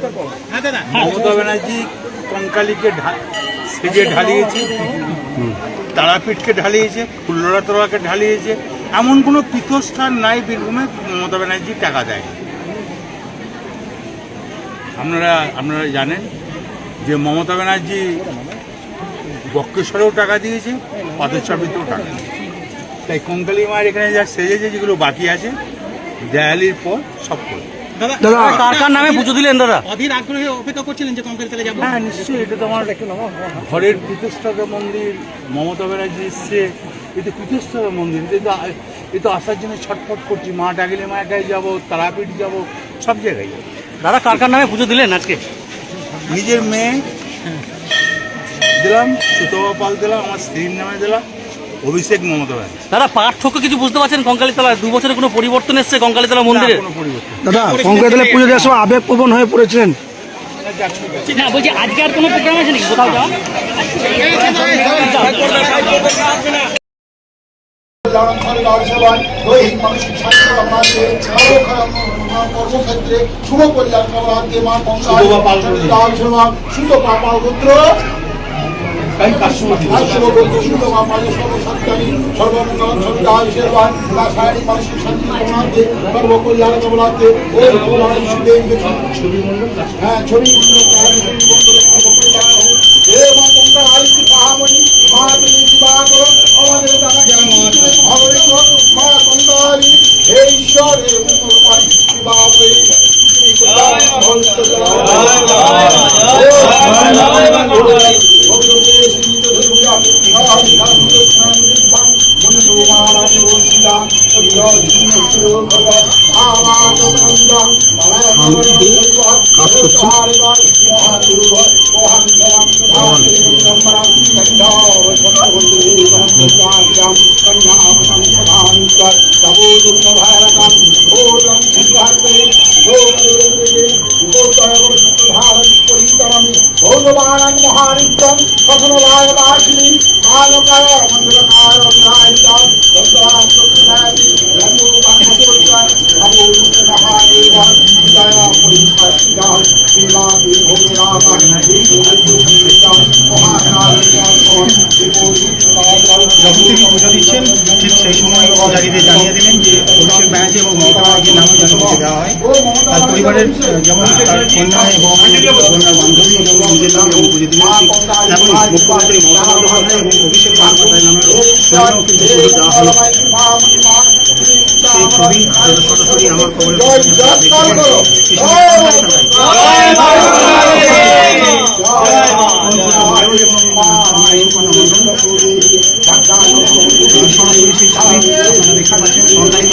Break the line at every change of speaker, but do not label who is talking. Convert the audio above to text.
মমতা ব্যানার্জি কঙ্কালীকে সেজে ঢালিয়েছে, তারাপীঠকে ঢালিয়েছে, ফুল্লরাতলাকে ঢালিয়েছে। এমন কোনো পীঠস্থান নাই বীরভূমে মমতা ব্যানার্জি টাকা দেয়। আপনারা জানেন যে মমতা ব্যানার্জি বক্রেশ্বরেও টাকা দিয়েছে, পাথরচাপড়িতেও টাকা দিয়েছে। তাই কঙ্কালী মায়ের এখানে যা সেজেছে, যেগুলো বাকি আছে দেয়ালির পর সব করে।
কার কার নামে পুজো দিলেন দাদা?
অধীর আগ্রহে অপেক্ষা করছিলেন যে কঙ্কালীতলা যাবো।
হ্যাঁ নিশ্চয়ই, এটা তো আমার ঘরের পীঠস্থাপক মন্দির। মমতা ব্যানার্জি এসছে, এটা পীঠস্থাপক মন্দির। এ তো আসার জন্য ছটফট করছি। মা ডাকিলে মায়ের কাছে যাবো, তারাপীঠ যাবো, সব জায়গায় যাবো।
দাদা কার কার নামে পুজো দিলেন আজকে?
নিজের মেয়ে দিলাম, সুতবা পাল দিলাম, আমার স্ত্রীর নামে দিলাম, অভিষেক মমতা ব্যানার্জি।
দাদা পার্থক্য কিছু বুঝতে পারছেন কঙ্কালীতলায় 2 বছরে কোনো পরিবর্তন এসছে কঙ্কালীতলা মন্দিরে?
কোনো পরিবর্তন।
দাদা কঙ্কালীতলা পুজো দেওয়ার সময় আবেগপ্রবণ হয়ে পড়েছিলেন।
না বলছি আজকে আর কোনো প্রোগ্রাম আছে নাকি কোথাও যাওয়া?
কর্মক্ষেত্রে শুভ কল্যাণ কামনার্থে মা পুত্র সর্বকল্যাণ কামনার্থে ছবি আমাদের মা কঙ্কালী হে ঈশ্বরের ভগবান মহানিত্যম কখনো ভাগবাসিনী আলোকায় মন্দিরকায় বিহারিতাম ভগবান দক্ষিণায়তি রঘু বান্ধবর্যায় নমো মহাদেব জয় পরিষ্কার শ্রীমাদি ভোগরাম
যখন তিনি পুজো দিচ্ছেন ঠিক সেই সময় পূজারীদের জানিয়ে দিলেন যে অভিষেক ব্যানার্জি এবং মমতা ব্যানার্জির নামে যেন পুজো দেওয়া হয়। তার পরিবারের যেমন তার কন্যা এবং কন্যার বান্ধবী এবং নিজের নামে এবং পুজো দিলেন, ঠিক তেমনই মুখ্যমন্ত্রী মমতা বন্দ্যোপাধ্যায় এবং অভিষেক বন্দ্যোপাধ্যায়ের নামেও কিন্তু পুজো দেওয়া হলো। সেই ছবি সরাসরি আমার খবরের সরাসরি সেই ছবি